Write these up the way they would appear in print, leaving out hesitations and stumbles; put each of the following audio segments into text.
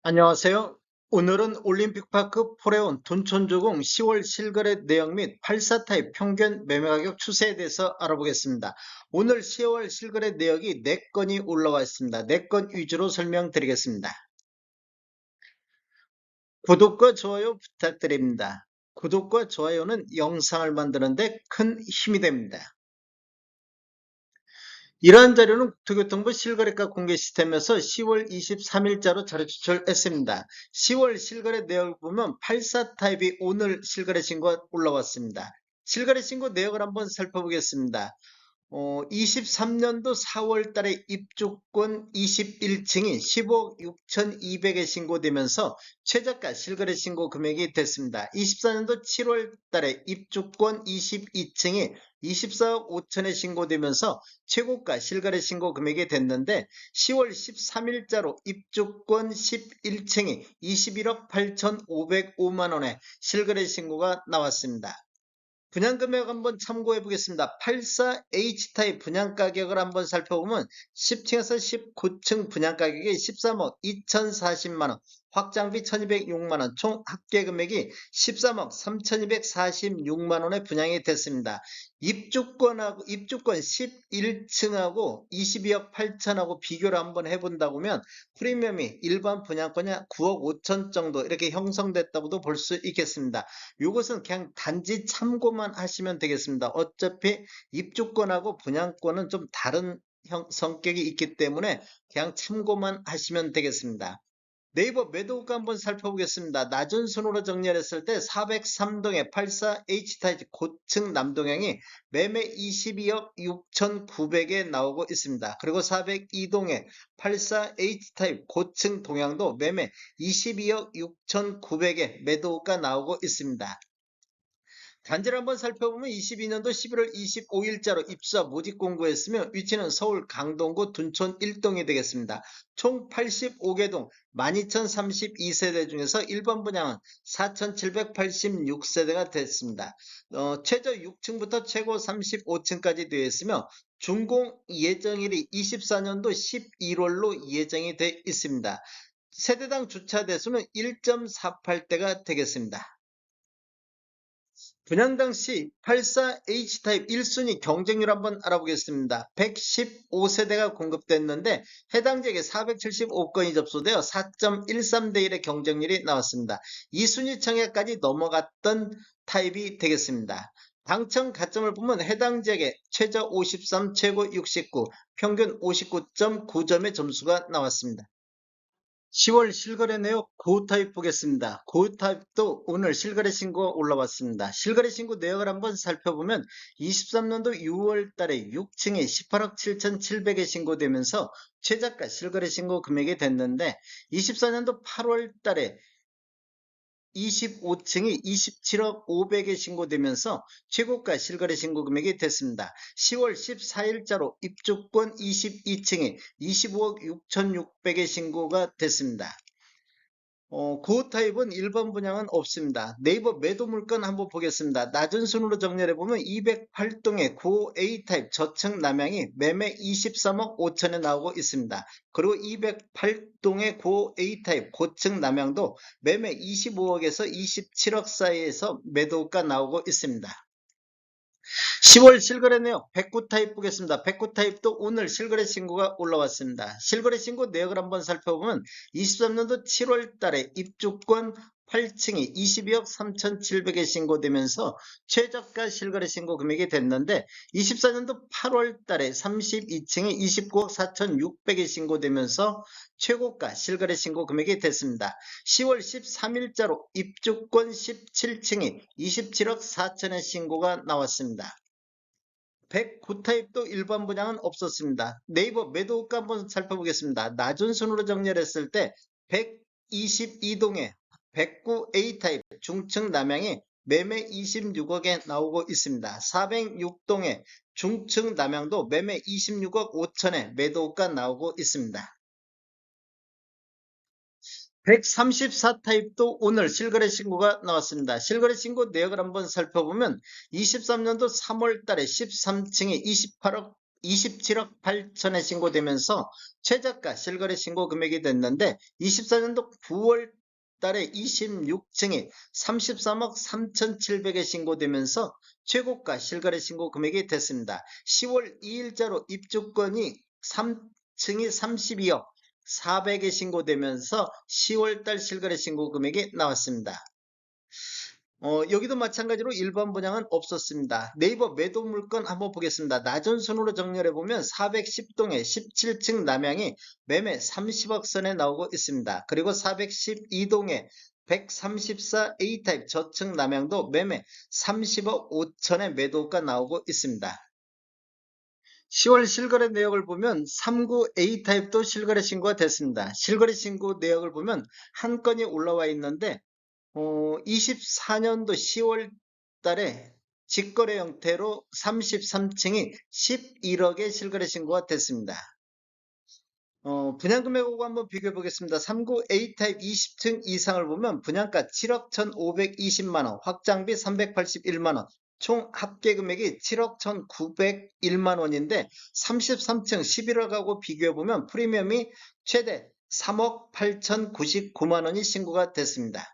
안녕하세요. 오늘은 올림픽파크 포레온 둔촌주공 10월 실거래 내역 및 84타입 평균 매매가격 추세에 대해서 알아보겠습니다. 오늘 10월 실거래 내역이 4건이 올라와 있습니다. 4건 위주로 설명드리겠습니다. 구독과 좋아요 부탁드립니다. 구독과 좋아요는 영상을 만드는데 큰 힘이 됩니다. 이러한 자료는 국토교통부 실거래가 공개 시스템에서 10월 23일자로 자료 추출했습니다. 10월 실거래 내역을 보면 84타입이 오늘 실거래 신고가 올라왔습니다. 실거래 신고 내역을 한번 살펴보겠습니다. 23년도 4월 달에 입주권 21층이 10억 6,200에 신고되면서 최저가 실거래 신고 금액이 됐습니다. 24년도 7월 달에 입주권 22층이 24억 5천에 신고되면서 최고가 실거래 신고 금액이 됐는데 10월 13일자로 입주권 11층이 21억 8,505만원에 실거래 신고가 나왔습니다. 분양금액 한번 참고해 보겠습니다. 84H타입 분양가격을 한번 살펴보면 10층에서 19층 분양가격이 13억 2040만원, 확장비 1206만원, 총 합계금액이 13억 3246만원에 분양이 됐습니다. 입주권 11층하고 22억 8천하고 비교를 한번 해본다고 하면 프리미엄이 일반 분양권이 9억 5천 정도 이렇게 형성됐다고도 볼 수 있겠습니다. 이것은 그냥 단지 참고만 하시면 되겠습니다. 어차피 입주권하고 분양권은 좀 다른 성격이 있기 때문에 그냥 참고만 하시면 되겠습니다. 네이버 매도가 한번 살펴보겠습니다. 낮은 순으로 정렬했을 때 403동의 84H타입 고층 남동향이 매매 22억 6,900에 나오고 있습니다. 그리고 402동의 84H타입 고층 동향도 매매 22억 6,900에 매도가 나오고 있습니다. 단지를 한번 살펴보면 22년도 11월 25일자로 입주자 모집 공고했으며 위치는 서울 강동구 둔촌 1동이 되겠습니다. 총 85개 동 12,032세대 중에서 1번 분양은 4,786세대가 됐습니다. 최저 6층부터 최고 35층까지 되어 있으며 준공 예정일이 24년도 11월로 예정이 되어 있습니다. 세대당 주차 대수는 1.48대가 되겠습니다. 분양 당시 84H타입 1순위 경쟁률 한번 알아보겠습니다. 115세대가 공급됐는데 해당 지역에 475건이 접수되어 4.13대 1의 경쟁률이 나왔습니다. 2순위 청약까지 넘어갔던 타입이 되겠습니다. 당첨 가점을 보면 해당 지역에 최저 53, 최고 69, 평균 59.9점의 점수가 나왔습니다. 10월 실거래 내역 고타입 보겠습니다. 고타입도 오늘 실거래 신고가 올라왔습니다. 실거래 신고 내역을 한번 살펴보면 23년도 6월 달에 6층에 18억 7,700에 신고되면서 최저가 실거래 신고 금액이 됐는데 24년도 8월 달에 25층이 27억 500에 신고되면서 최고가 실거래 신고 금액이 됐습니다. 10월 14일자로 입주권 22층이 25억 6,600에 신고가 됐습니다. 고타입은 1번 분양은 없습니다. 네이버 매도 물건 한번 보겠습니다. 낮은 순으로 정렬해보면 208동의 95A타입 저층 남향이 매매 23억 5천에 나오고 있습니다. 그리고 208동의 95A타입 고층 남향도 매매 25억에서 27억 사이에서 매도가 나오고 있습니다. 10월 실거래 내역 109타입 보겠습니다. 109타입도 오늘 실거래 신고가 올라왔습니다. 실거래 신고 내역을 한번 살펴보면 23년도 7월 달에 입주권 8층이 22억 3,700에 신고되면서 최저가 실거래 신고 금액이 됐는데 24년도 8월 달에 32층이 29억 4,600에 신고되면서 최고가 실거래 신고 금액이 됐습니다. 10월 13일자로 입주권 17층이 27억 4천에 신고가 나왔습니다. 109타입도 일반 분양은 없었습니다. 네이버 매도가 한번 살펴보겠습니다. 낮은 순으로 정렬했을 때 122동에 109A타입 중층 남향이 매매 26억에 나오고 있습니다. 406동에 중층 남향도 매매 26억 5천에 매도가 나오고 있습니다. 134타입도 오늘 실거래 신고가 나왔습니다. 실거래 신고 내역을 한번 살펴보면 23년도 3월 달에 13층에 28억 27억 8천에 신고되면서 최저가 실거래 신고 금액이 됐는데 24년도 9월 달에 26층이 33억 3,700에 신고되면서 최고가 실거래 신고 금액이 됐습니다. 10월 2일자로 입주권이 3층이 32억 400에 신고되면서 10월달 실거래 신고 금액이 나왔습니다. 여기도 마찬가지로 일반 분양은 없었습니다. 네이버 매도 물건 한번 보겠습니다. 낮은 순으로 정렬해 보면 410동에 17층 남양이 매매 30억 선에 나오고 있습니다. 그리고 412동에 134 A타입 저층 남양도 매매 30억 5천에 매도가 나오고 있습니다. 10월 실거래 내역을 보면 39 A타입도 실거래 신고가 됐습니다. 실거래 신고 내역을 보면 한 건이 올라와 있는데 24년도 10월 달에 직거래 형태로 33층이 11억에 실거래 신고가 됐습니다. 분양 금액하고 한번 비교해 보겠습니다. 39 A타입 20층 이상을 보면 분양가 7억 1,520만원, 확장비 381만원, 총 합계 금액이 7억 1,901만원인데 33층 11억하고 비교해 보면 프리미엄이 최대 3억 8,099만원이 신고가 됐습니다.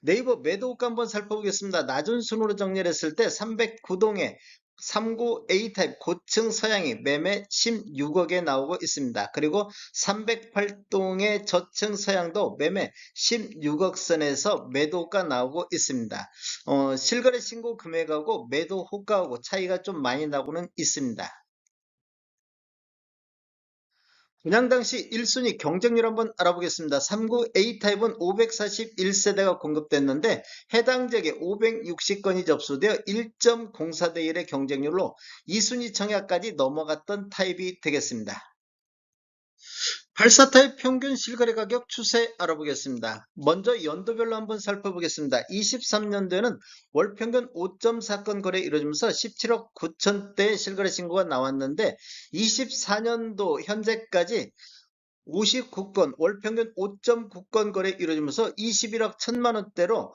네이버 매도가 한번 살펴보겠습니다. 낮은 순으로 정렬했을 때 309동에 39 A타입 고층 서양이 매매 16억에 나오고 있습니다. 그리고 308동의 저층 서양도 매매 16억 선에서 매도가 나오고 있습니다. 실거래 신고 금액하고 매도 호가하고 차이가 좀 많이 나고는 있습니다. 분양 당시 1순위 경쟁률 한번 알아보겠습니다. 39 A타입은 541세대가 공급됐는데 해당 지역에 560건이 접수되어 1.04대 1의 경쟁률로 2순위 청약까지 넘어갔던 타입이 되겠습니다. 84타입 평균 실거래 가격 추세 알아보겠습니다. 먼저 연도별로 한번 살펴보겠습니다. 23년도에는 월 평균 5.4건 거래 이루어지면서 17억 9천대 실거래 신고가 나왔는데 24년도 현재까지 59건, 월 평균 5.9건 거래 이루어지면서 21억 1천만 원대로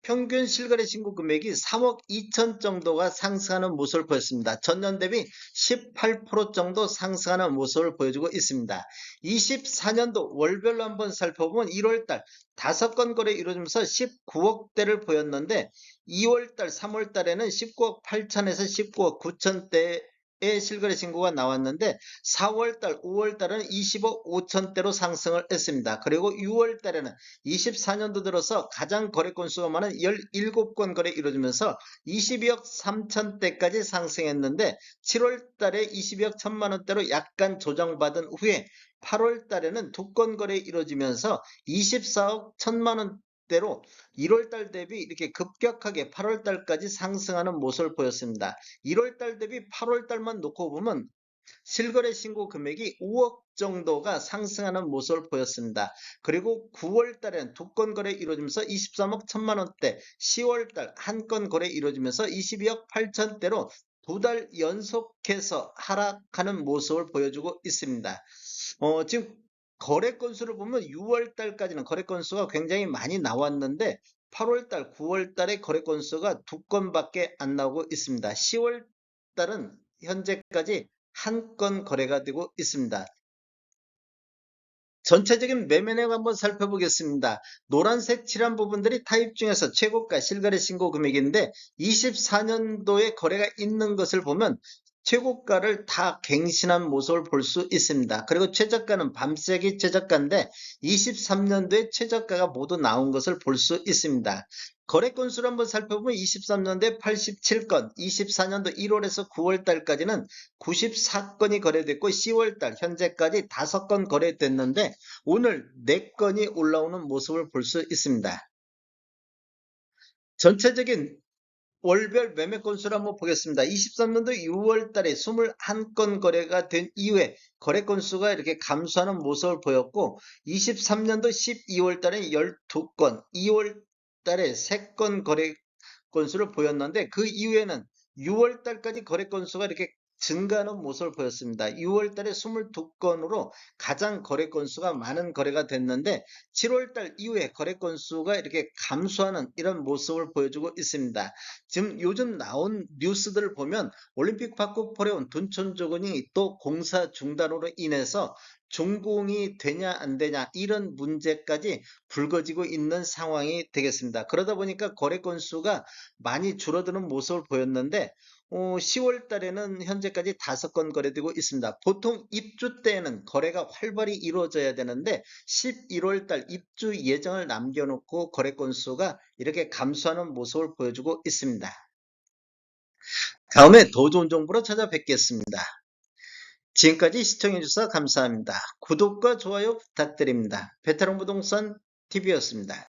평균 실거래 신고 금액이 3억 2천 정도가 상승하는 모습을 보였습니다. 전년 대비 18% 정도 상승하는 모습을 보여주고 있습니다. 24년도 월별로 한번 살펴보면 1월달 5건 거래 이루어지면서 19억대를 보였는데 2월달, 3월달에는 19억 8천에서 19억 9천대 의 실거래 신고가 나왔는데 4월달, 5월달은 20억 5천대로 상승을 했습니다. 그리고 6월달에는 24년도 들어서 가장 거래 건수가 많은 17건 거래 이루어지면서 22억 3천대까지 상승했는데 7월달에 22억 1천만 원대로 약간 조정받은 후에 8월달에는 2건 거래 이루어지면서 24억 1천만 원대로 1월달 대비 이렇게 급격하게 8월달까지 상승하는 모습을 보였습니다. 1월달 대비 8월달만 놓고 보면 실거래 신고 금액이 5억 정도가 상승하는 모습을 보였습니다. 그리고 9월 달에는 2건 거래 이루어지면서 23억 1천만 원대, 10월 달 한 건 거래 이루어지면서 22억 8천대로 2달 연속해서 하락하는 모습을 보여주고 있습니다. 지금 거래 건수를 보면 6월 달까지는 거래 건수가 굉장히 많이 나왔는데 8월 달, 9월 달에 거래 건수가 2건밖에 안 나오고 있습니다. 10월 달은 현재까지 한 건 거래가 되고 있습니다. 전체적인 매매 내역 한번 살펴보겠습니다. 노란색 칠한 부분들이 타입 중에서 최고가 실거래 신고 금액인데 24년도에 거래가 있는 것을 보면 최고가를 다 갱신한 모습을 볼 수 있습니다. 그리고 최저가는 밤새기 최저가인데 23년도에 최저가가 모두 나온 것을 볼 수 있습니다. 거래 건수를 한번 살펴보면 23년도에 87건, 24년도 1월에서 9월 달까지는 94건이 거래됐고 10월 달 현재까지 5건 거래됐는데 오늘 4건이 올라오는 모습을 볼 수 있습니다. 전체적인 월별 매매 건수를 한번 보겠습니다. 23년도 6월 달에 21건 거래가 된 이후에 거래 건수가 이렇게 감소하는 모습을 보였고 23년도 12월 달에 12건, 2월 달에 3건 거래 건수를 보였는데 그 이후에는 6월 달까지 거래 건수가 이렇게 증가하는 모습을 보였습니다. 6월 달에 22건으로 가장 거래 건수가 많은 거래가 됐는데 7월 달 이후에 거래 건수가 이렇게 감소하는 이런 모습을 보여주고 있습니다. 지금 요즘 나온 뉴스들을 보면 올림픽 파크 포레온 둔촌조건이 또 공사 중단으로 인해서 준공이 되냐 안 되냐 이런 문제까지 불거지고 있는 상황이 되겠습니다. 그러다 보니까 거래 건수가 많이 줄어드는 모습을 보였는데 10월 달에는 현재까지 5건 거래되고 있습니다. 보통 입주 때에는 거래가 활발히 이루어져야 되는데 11월 달 입주 예정을 남겨놓고 거래 건수가 이렇게 감소하는 모습을 보여주고 있습니다. 다음에 더 좋은 정보로 찾아뵙겠습니다. 지금까지 시청해주셔서 감사합니다. 구독과 좋아요 부탁드립니다. 베테랑 부동산 TV였습니다.